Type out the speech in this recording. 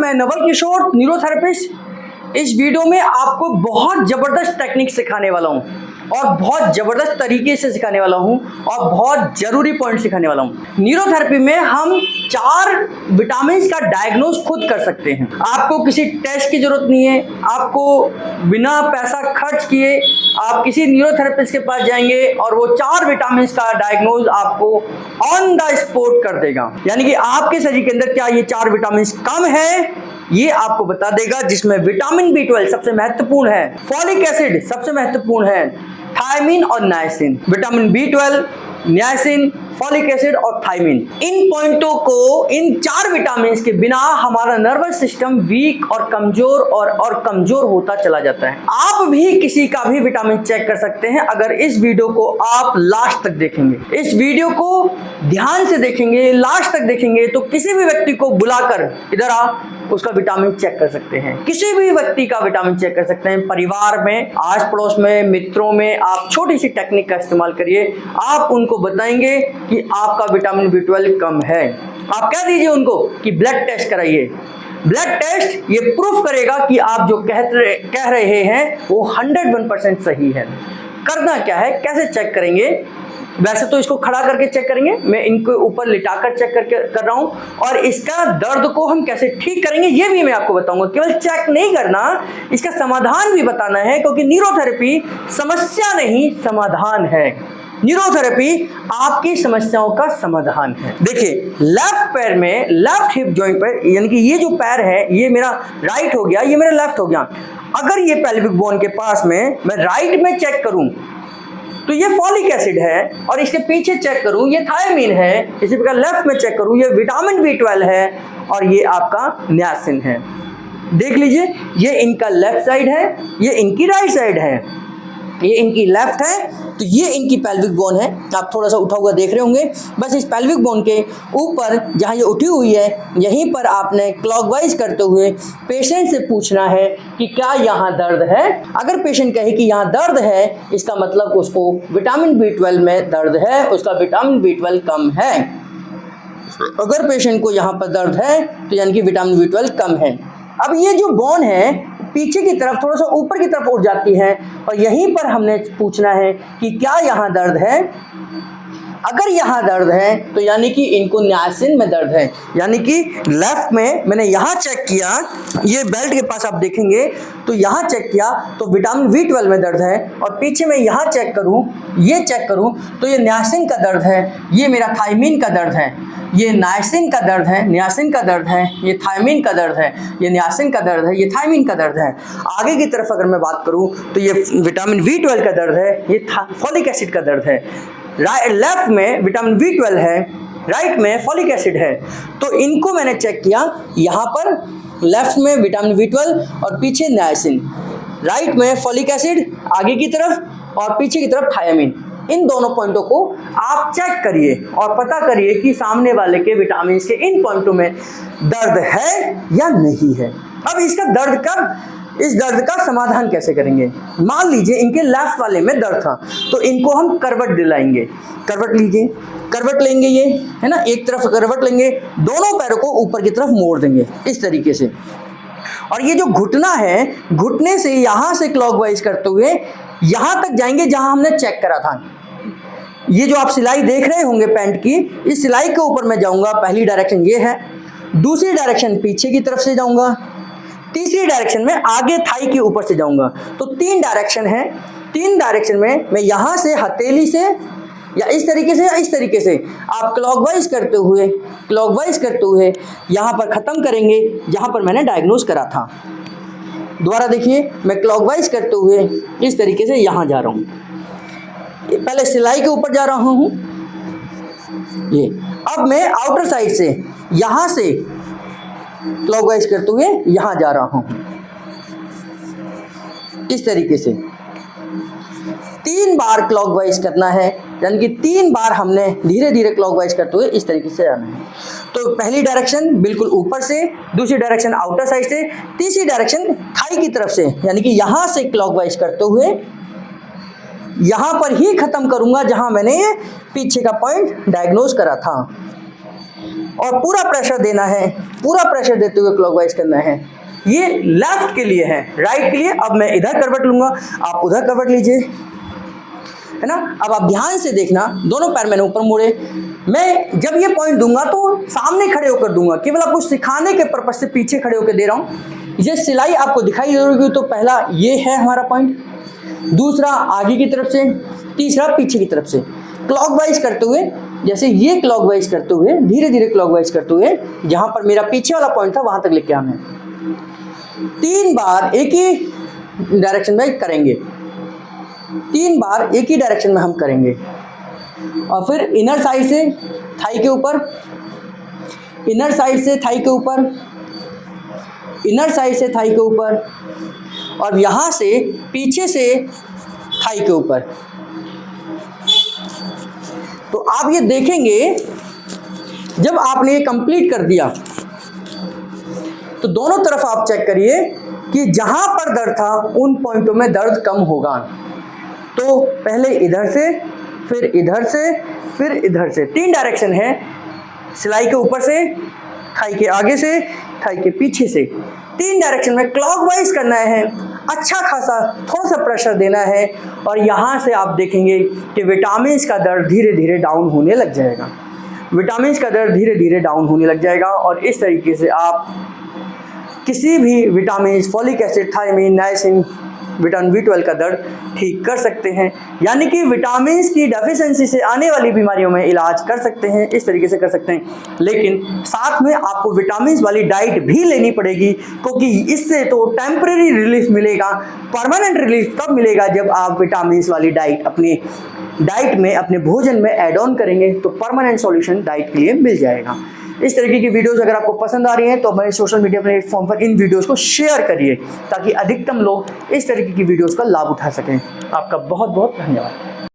मैं नवल किशोर, न्यूरोथेरेपिस्ट। इस वीडियो में आपको बहुत ज़बरदस्त टेक्निक सिखाने वाला हूँ और बहुत ज़बरदस्त तरीके से सिखाने वाला हूँ और बहुत ज़रूरी पॉइंट सिखाने वाला हूँ। न्यूरोथेरेपी में हम 4 विटामिन का डायग्नोज खुद कर सकते हैं। आपको किसी टेस्ट की ज़रूरत नहीं है। आपको बिना पैसा खर्च किए आप किसी न्यूरोथेरेपिस्ट के पास जाएंगे और वो 4 विटामिन का डायग्नोज आपको ऑन द स्पॉट कर देगा। यानी कि आपके शरीर के अंदर क्या ये 4 विटामिन कम है ये आपको बता देगा, जिसमें विटामिन बी12 सबसे महत्वपूर्ण है, फॉलिक एसिड सबसे महत्वपूर्ण है, थायमिन और niacin. Vitamin B12, niacin, folic acid और थायमिन, इन पॉइंटों को, इन 4 विटामिन के बिना हमारा नर्वस सिस्टम वीक और कमजोर होता चला जाता है। आप भी किसी का भी विटामिन चेक कर सकते हैं अगर इस वीडियो को आप लास्ट तक देखेंगे। इस वीडियो को ध्यान से देखेंगे, लास्ट तक देखेंगे तो किसी भी व्यक्ति को बुलाकर इधर आ उसका विटामिन चेक कर सकते हैं। किसी भी व्यक्ति का विटामिन चेक कर सकते हैं। परिवार में, आस पड़ोस में, मित्रों में आप छोटी सी टेक्निक का इस्तेमाल करिए। आप उनको बताएंगे कि आपका विटामिन बी12 कम है। आप कह दीजिए उनको कि ब्लड टेस्ट कराइए। ब्लड टेस्ट ये प्रूफ करेगा कि आप जो कह रहे हैं वो 101% सही है। करना क्या है, कैसे चेक करेंगे? वैसे तो इसको खड़ा करके चेक करेंगे, मैं इनको ऊपर लिटाकर चेक कर रहा हूं, और इसका दर्द को हम कैसे ठीक करेंगे ये भी मैं आपको बताऊंगा। केवल चेक नहीं करना, इसका समाधान भी बताना है, क्योंकि न्यूरोथेरेपी समस्या नहीं समाधान है। न्यूरोथेरेपी आपकी समस्याओं का समाधान है। देखिए, लेफ्ट पैर में, लेफ्ट हिप जॉइंट पर, यानी कि ये जो पैर है ये मेरा राइट हो गया, ये मेरा लेफ्ट हो गया। अगर ये पेल्विक बोन के पास में मैं राइट में चेक करूं तो ये फॉलिक एसिड है, और इसके पीछे चेक करूं ये थायमिन है, इसी प्रकार लेफ्ट में चेक करूं ये विटामिन बी12 है और ये आपका नियासिन है। देख लीजिए, ये इनका लेफ्ट साइड है, ये इनकी राइट साइड है, ये इनकी लेफ्ट है, तो ये इनकी पेल्विक बोन है। आप थोड़ा सा उठा हुआ देख रहे होंगे। बस इस पेल्विक बोन के ऊपर जहाँ ये उठी हुई है यहीं पर आपने क्लॉकवाइज करते हुए पेशेंट से पूछना है कि क्या यहाँ दर्द है। अगर पेशेंट कहे कि यहाँ दर्द है, इसका मतलब उसको विटामिन बी12 में दर्द है, उसका विटामिन बी12 कम है। अगर पेशेंट को यहाँ पर दर्द है तो यानी कि विटामिन बी12 कम है। अब ये जो बोन है पीछे की तरफ थोड़ा सा ऊपर की तरफ उठ जाती है, और यहीं पर हमने पूछना है कि क्या यहाँ दर्द है। अगर यहाँ दर्द है तो यानी कि इनको नियासिन में दर्द है। यानी कि लेफ्ट में मैंने यहाँ चेक किया, ये बेल्ट के पास आप देखेंगे तो यहाँ चेक किया तो विटामिन बी12 में दर्द है, और पीछे मैं यहाँ चेक करूँ, ये चेक करूँ तो ये नियासिन का दर्द है, ये मेरा थायमिन का दर्द है, ये नायसिन का दर्द है, नियासिन का दर्द है, ये थायमिन का दर्द है, ये नियासिन का दर्द है, ये थायमिन का दर्द है। आगे की तरफ अगर मैं बात करूँ तो ये विटामिन बी12 का दर्द है, ये फॉलिक एसिड का दर्द है। लेफ्ट में विटामिन बी12 है, राइट में फॉलिक एसिड है। तो इनको मैंने चेक किया, यहाँ पर लेफ्ट में विटामिन बी12 और पीछे नायसिन, राइट में फॉलिक एसिड, आगे की तरफ और पीछे की तरफ थायमिन। इन दोनों पॉइंटों को आप चेक करिए और पता करिए कि सामने वाले के विटामिन के इन पॉइंटों में दर्द है या नहीं है। अब इसका दर्द का, इस दर्द का समाधान कैसे करेंगे? मान लीजिए इनके लेफ्ट वाले में दर्द था, तो इनको हम करवट दिलाएंगे। करवट लीजिए, करवट लेंगे, ये है ना, एक तरफ करवट लेंगे, दोनों पैरों को ऊपर की तरफ मोड़ देंगे इस तरीके से, और ये जो घुटना है, घुटने से यहाँ से क्लॉकवाइज करते हुए यहाँ तक जाएंगे जहाँ हमने चेक करा था। ये जो आप सिलाई देख रहे होंगे पैंट की, इस सिलाई के ऊपर मैं जाऊँगा, पहली डायरेक्शन ये है, दूसरी डायरेक्शन पीछे की तरफ से जाऊँगा, तीसरी डायरेक्शन में आगे थाई के ऊपर से जाऊंगा। तो 3 डायरेक्शन है। 3 डायरेक्शन में मैं यहाँ से हथेली से या इस तरीके से या इस तरीके से आप क्लॉकवाइज करते हुए यहाँ पर ख़त्म करेंगे जहाँ पर मैंने डायग्नोज करा था। दोबारा देखिए, मैं क्लॉकवाइज करते हुए इस तरीके से यहाँ जा रहा हूँ, पहले सिलाई के ऊपर जा रहा हूँ ये। अब मैं आउटर साइड से यहाँ से क्लॉकवाइज करते हुए यहाँ जा रहा हूँ इस तरीके से। 3 बार क्लॉकवाइज करना है, यानी कि 3 बार हमने धीरे धीरे क्लॉकवाइज करते हुए इस तरीके से जाना है। तो पहली डायरेक्शन बिल्कुल ऊपर से, दूसरी डायरेक्शन आउटर साइड से, तीसरी डायरेक्शन थाई की तरफ से, यानी कि यहाँ से क्लॉकवाइज करते हुए यहाँ पर ही ख़त्म करूँगा जहाँ मैंने पीछे का पॉइंट डायग्नोज करा था। और पूरा प्रेशर देना है, पूरा प्रेशर देते हुए क्लॉकवाइज करना है। ये लेफ्ट के लिए है, राइट के लिए। अब मैं इधर करवट लूंगा, आप उधर करवट लीजिए, है ना। अब आप ध्यान से देखना, दोनों पैर मैंने ऊपर मोड़े। मैं जब ये पॉइंट दूंगा तो सामने खड़े होकर दूंगा, केवल आपको सिखाने के पर्पज से पीछे खड़े होकर दे रहा हूँ। ये सिलाई आपको दिखाई दे रही होगी। तो पहला ये है हमारा पॉइंट, दूसरा आगे की तरफ से, तीसरा पीछे की तरफ से। क्लॉकवाइज करते हुए, जैसे ये क्लॉकवाइज करते हुए, धीरे धीरे क्लॉकवाइज करते हुए जहां पर मेरा पीछे वाला पॉइंट था वहां तक लेके आना है। 3 बार एक ही डायरेक्शन में करेंगे, 3 बार एक ही डायरेक्शन में हम करेंगे। और फिर इनर साइड से थाई के ऊपर, इनर साइड से थाई के ऊपर, इनर साइड से थाई के ऊपर, और यहां से पीछे से थाई के ऊपर। तो आप ये देखेंगे जब आपने ये कंप्लीट कर दिया तो दोनों तरफ आप चेक करिए कि जहां पर दर्द था उन पॉइंटों में दर्द कम होगा। तो पहले इधर से, फिर इधर से, फिर इधर से, 3 डायरेक्शन है। सिलाई के ऊपर से, थाई के आगे से, थाई के पीछे से, 3 डायरेक्शन में क्लॉकवाइज करना है। अच्छा खासा थोड़ा सा प्रेशर देना है और यहाँ से आप देखेंगे कि विटामिन का दर्द धीरे धीरे डाउन होने लग जाएगा। विटामिन का दर्द धीरे धीरे डाउन होने लग जाएगा और इस तरीके से आप किसी भी vitamin, folic acid, thiamine, niacin, vitamin B12 का दर्द ठीक कर सकते हैं। यानी कि विटामिन की डेफिशिएंसी से आने वाली बीमारियों में इलाज कर सकते हैं, इस तरीके से कर सकते हैं। लेकिन साथ में आपको विटामिन वाली डाइट भी लेनी पड़ेगी, क्योंकि इससे तो टेम्परेरी रिलीफ मिलेगा, परमानेंट रिलीफ तब मिलेगा जब आप विटामिन वाली डाइट अपने डाइट में, अपने भोजन में ऐड ऑन करेंगे, तो परमानेंट सॉल्यूशन डाइट के लिए मिल जाएगा। इस तरीके की वीडियोस अगर आपको पसंद आ रही हैं तो हमारे सोशल मीडिया प्लेटफॉर्म पर इन वीडियोस को शेयर करिए ताकि अधिकतम लोग इस तरीके की वीडियोस का लाभ उठा सकें। आपका बहुत बहुत धन्यवाद।